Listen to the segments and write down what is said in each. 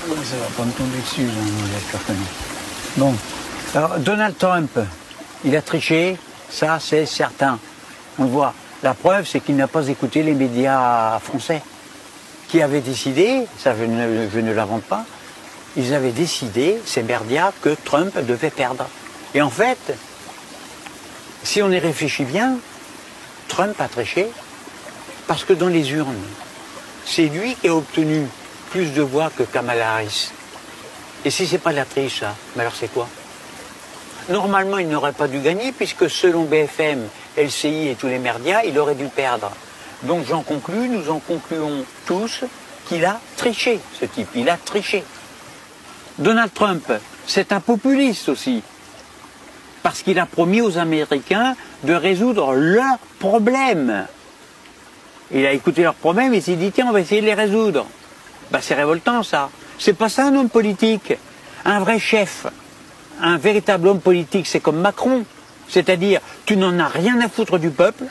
Ça va pas me tomber dessus, j'espère que non. Bon, alors Donald Trump, il a triché, ça c'est certain. On le voit. La preuve, c'est qu'il n'a pas écouté les médias français qui avaient décidé, ça je ne l'invente pas, ils avaient décidé, ces merdias, que Trump devait perdre. Et en fait, si on y réfléchit bien, Trump a triché parce que dans les urnes, c'est lui qui a obtenu plus de voix que Kamala Harris. Et si c'est pas de la triche, ça, mais alors c'est quoi? Normalement, il n'aurait pas dû gagner puisque selon BFM, LCI et tous les merdias, il aurait dû perdre. Donc j'en conclus, nous en concluons tous qu'il a triché, ce type. Il a triché. Donald Trump, c'est un populiste aussi. Parce qu'il a promis aux Américains de résoudre leurs problèmes. Il a écouté leurs problèmes et s'est dit, tiens, on va essayer de les résoudre. Ben, c'est révoltant, ça. C'est pas ça un homme politique. Un vrai chef, un véritable homme politique, c'est comme Macron. C'est-à-dire, tu n'en as rien à foutre du peuple,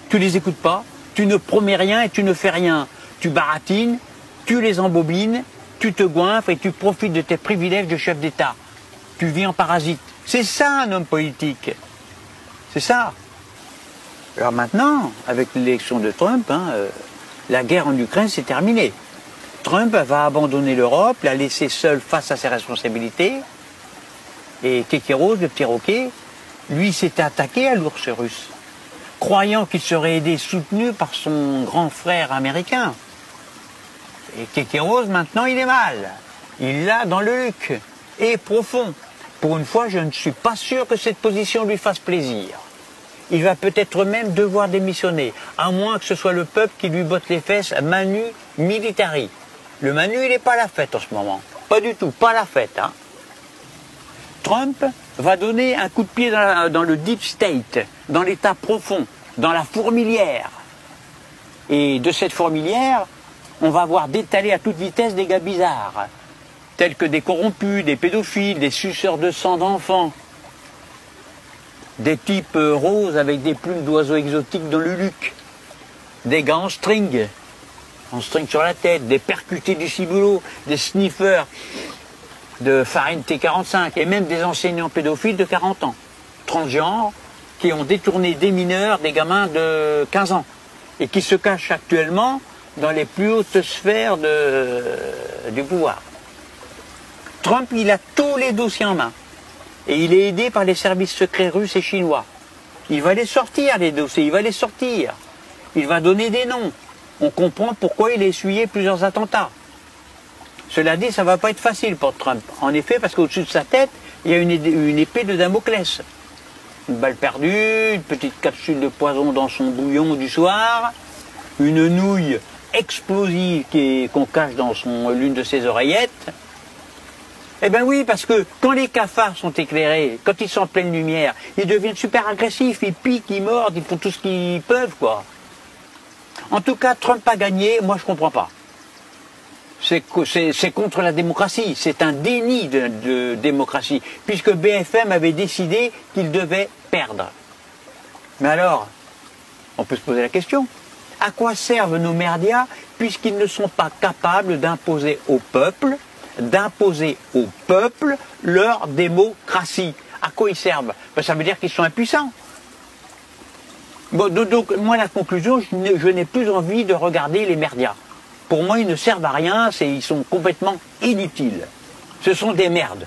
tu les écoutes pas, tu ne promets rien et tu ne fais rien. Tu baratines, tu les embobines, tu te goinfres et tu profites de tes privilèges de chef d'État. Tu vis en parasite. C'est ça un homme politique. C'est ça. Alors maintenant, avec l'élection de Trump, la guerre en Ukraine, c'est terminé. Trump va abandonner l'Europe, la laisser seule face à ses responsabilités. Et Kekeros, le petit roquet, lui s'était attaqué à l'ours russe, croyant qu'il serait aidé, soutenu par son grand frère américain. Et Kekeros, maintenant, il est mal. Il l'a dans le luc, et profond. Pour une fois, je ne suis pas sûr que cette position lui fasse plaisir. Il va peut-être même devoir démissionner, à moins que ce soit le peuple qui lui botte les fesses manu militari. Le manu, il n'est pas à la fête en ce moment. Pas du tout, pas à la fête. Trump va donner un coup de pied dans le deep state, dans l'état profond, dans la fourmilière. Et de cette fourmilière, on va voir détaler à toute vitesse des gars bizarres, tels que des corrompus, des pédophiles, des suceurs de sang d'enfants, des types roses avec des plumes d'oiseaux exotiques dans le luc, des gars en string sur la tête, des percutés du ciboulot, des sniffers de farine T45 et même des enseignants pédophiles de 40 ans, transgenres, qui ont détourné des mineurs, des gamins de 15 ans, et qui se cachent actuellement dans les plus hautes sphères du pouvoir. Trump, il a tous les dossiers en main, et il est aidé par les services secrets russes et chinois. Il va les sortir, les dossiers, il va les sortir. Il va donner des noms. On comprend pourquoi il a essuyé plusieurs attentats. Cela dit, ça ne va pas être facile pour Trump. En effet, parce qu'au-dessus de sa tête, il y a une épée de Damoclès. Une balle perdue, une petite capsule de poison dans son bouillon du soir, une nouille explosive qu'on cache dans l'une de ses oreillettes. Eh bien oui, parce que quand les cafards sont éclairés, quand ils sont en pleine lumière, ils deviennent super agressifs, ils piquent, ils mordent, ils font tout ce qu'ils peuvent, quoi. En tout cas, Trump a gagné, moi je comprends pas. C'est contre la démocratie, c'est un déni de démocratie, puisque BFM avait décidé qu'il devait perdre. Mais alors, on peut se poser la question, à quoi servent nos merdias puisqu'ils ne sont pas capables d'imposer au peuple leur démocratie? À quoi ils servent? Ben, ça veut dire qu'ils sont impuissants. Bon, donc moi la conclusion, je n'ai plus envie de regarder les merdias. Pour moi, ils ne servent à rien, ils sont complètement inutiles. Ce sont des merdes.